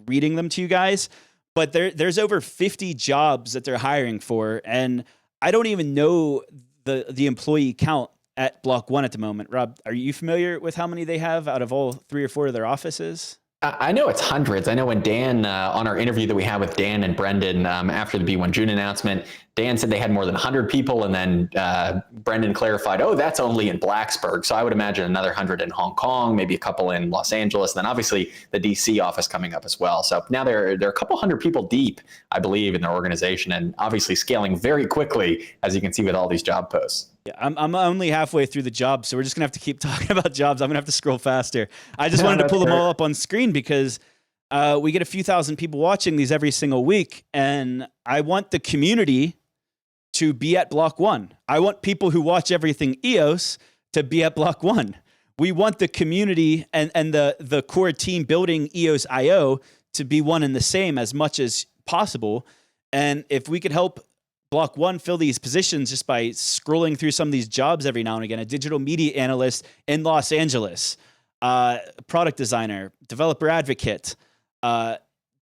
reading them to you guys. But there's over 50 jobs that they're hiring for. And I don't even know the employee count at Block.One at the moment. Rob, are you familiar with how many they have out of all 3 or 4 of their offices? I know it's hundreds. I know when Dan, on our interview that we had with Dan and Brendan after the B1 June announcement, Dan said they had more than 100 people, and then Brendan clarified, oh, that's only in Blacksburg. So I would imagine another 100 in Hong Kong, maybe a couple in Los Angeles, and then obviously the DC office coming up as well. So now they're a couple hundred people deep, I believe, in their organization, and obviously scaling very quickly, as you can see with all these job posts. Yeah, I'm only halfway through the jobs, so we're just going to have to keep talking about jobs. I'm going to have to scroll faster. I just wanted to pull them all up on screen because we get a few thousand people watching these every single week, and I want the community to be at Block.One. I want people who watch everything EOS to be at Block.One. We want the community and the core team building EOSIO to be one and the same as much as possible. And if we could help Block.One fill these positions just by scrolling through some of these jobs every now and again, a digital media analyst in Los Angeles, product designer, developer advocate,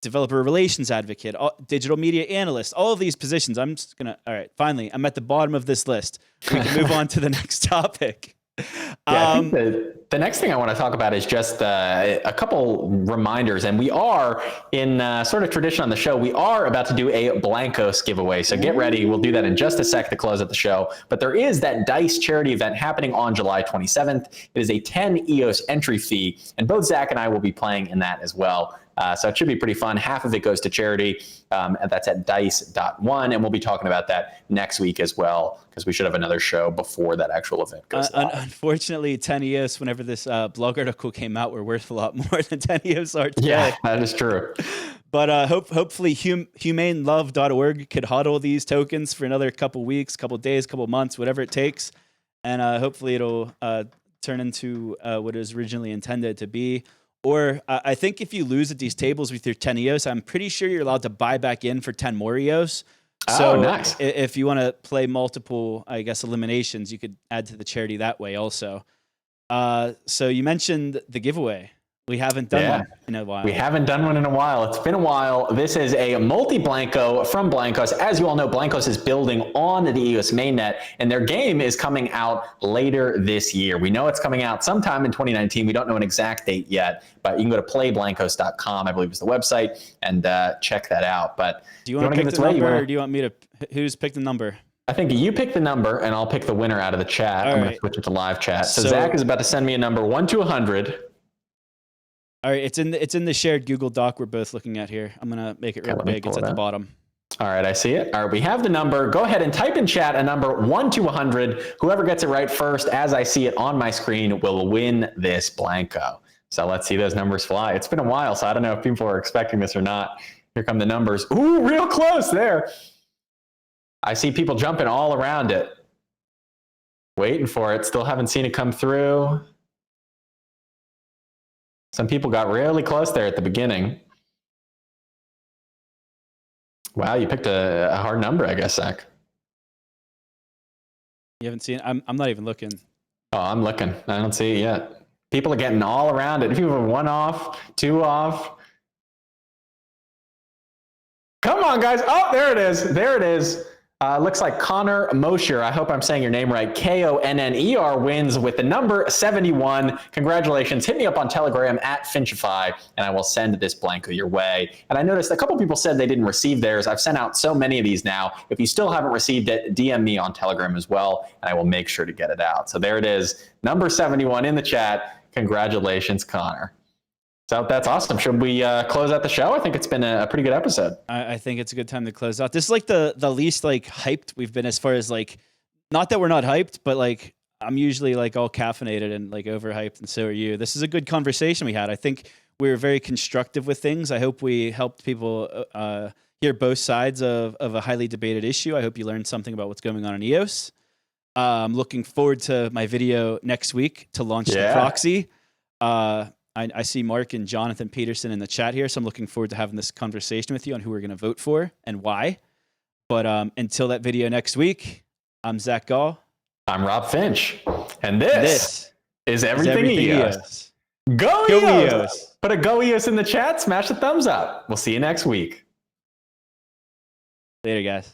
developer relations advocate, digital media analyst, all of these positions. I'm just going to, all right, finally, I'm at the bottom of this list. We can move on to the next topic. I think the next thing I want to talk about is just a couple reminders. And we are, in sort of tradition on the show, we are about to do a Blankos giveaway. So get ready. We'll do that in just a sec to close out the show. But there is that DICE charity event happening on July 27th. It is a 10 EOS entry fee. And both Zach and I will be playing in that as well. So it should be pretty fun. Half of it goes to charity. And that's at dice.one. And we'll be talking about that next week as well, because we should have another show before that actual event goes live. Unfortunately, 10 EOS, whenever this blog article came out, were worth a lot more than 10 EOS are today. Yeah, that is true. But hopefully humanelove.org could hodl these tokens for another couple weeks, couple days, couple months, whatever it takes. And hopefully it'll turn into what it was originally intended to be. Or I think if you lose at these tables with your 10 EOS, I'm pretty sure you're allowed to buy back in for 10 more EOS. So nice. If you want to play multiple, I guess, eliminations, you could add to the charity that way also. So you mentioned the giveaway. We haven't done one in a while. We haven't done one in a while. It's been a while. This is a multi-Blanco from Blankos. As you all know, Blankos is building on the EOS mainnet, and their game is coming out later this year. We know it's coming out sometime in 2019. We don't know an exact date yet, but you can go to playblankos.com, I believe is the website, and check that out. But do you want to pick the number, or do you want me to? Who's picked the number? I think you pick the number, and I'll pick the winner out of the chat. I'm going to switch it to live chat. So Zach is about to send me a number 1 to 100. All right, it's in the shared Google Doc we're both looking at here. I'm gonna make it real big. It's at the bottom. All right, I see it. All right, we have the number. Go ahead and type in chat a number 1 to 100. Whoever gets it right first, as I see it on my screen, will win this Blanco. So let's see those numbers fly. It's been a while, so I don't know if people are expecting this or not. Here come the numbers. Ooh, real close there. I see people jumping all around it. Waiting for it. Still haven't seen it come through. Some people got really close there at the beginning. Wow, you picked a hard number, I guess, Zach. You haven't seen it? I'm not even looking. Oh, I'm looking. I don't see it yet. People are getting all around it. People are 1 off, 2 off. Come on, guys. Oh, there it is. There it is. Looks like Connor Mosher, I hope I'm saying your name right, Konner, wins with the number 71. Congratulations. Hit me up on Telegram at Finchify, and I will send this Blanco your way. And I noticed a couple people said they didn't receive theirs. I've sent out so many of these now. If you still haven't received it, DM me on Telegram as well, and I will make sure to get it out. So there it is, number 71 in the chat. Congratulations, Connor. So that's awesome. Should we close out the show? I think it's been a pretty good episode. I think it's a good time to close out. This is like the least like hyped we've been as far as like, not that we're not hyped, but like I'm usually like all caffeinated and like overhyped, and so are you. This is a good conversation we had. I think we were very constructive with things. I hope we helped people hear both sides of a highly debated issue. I hope you learned something about what's going on in EOS. I'm looking forward to my video next week to launch the proxy. I see Mark and Jonathan Peterson in the chat here, so I'm looking forward to having this conversation with you on who we're going to vote for and why. But until that video next week, I'm Zack Gall. I'm Rob Finch. And this is Everything EOS. Go Go EOS! EOS! Put a Go EOS in the chat, smash the thumbs up. We'll see you next week. Later, guys.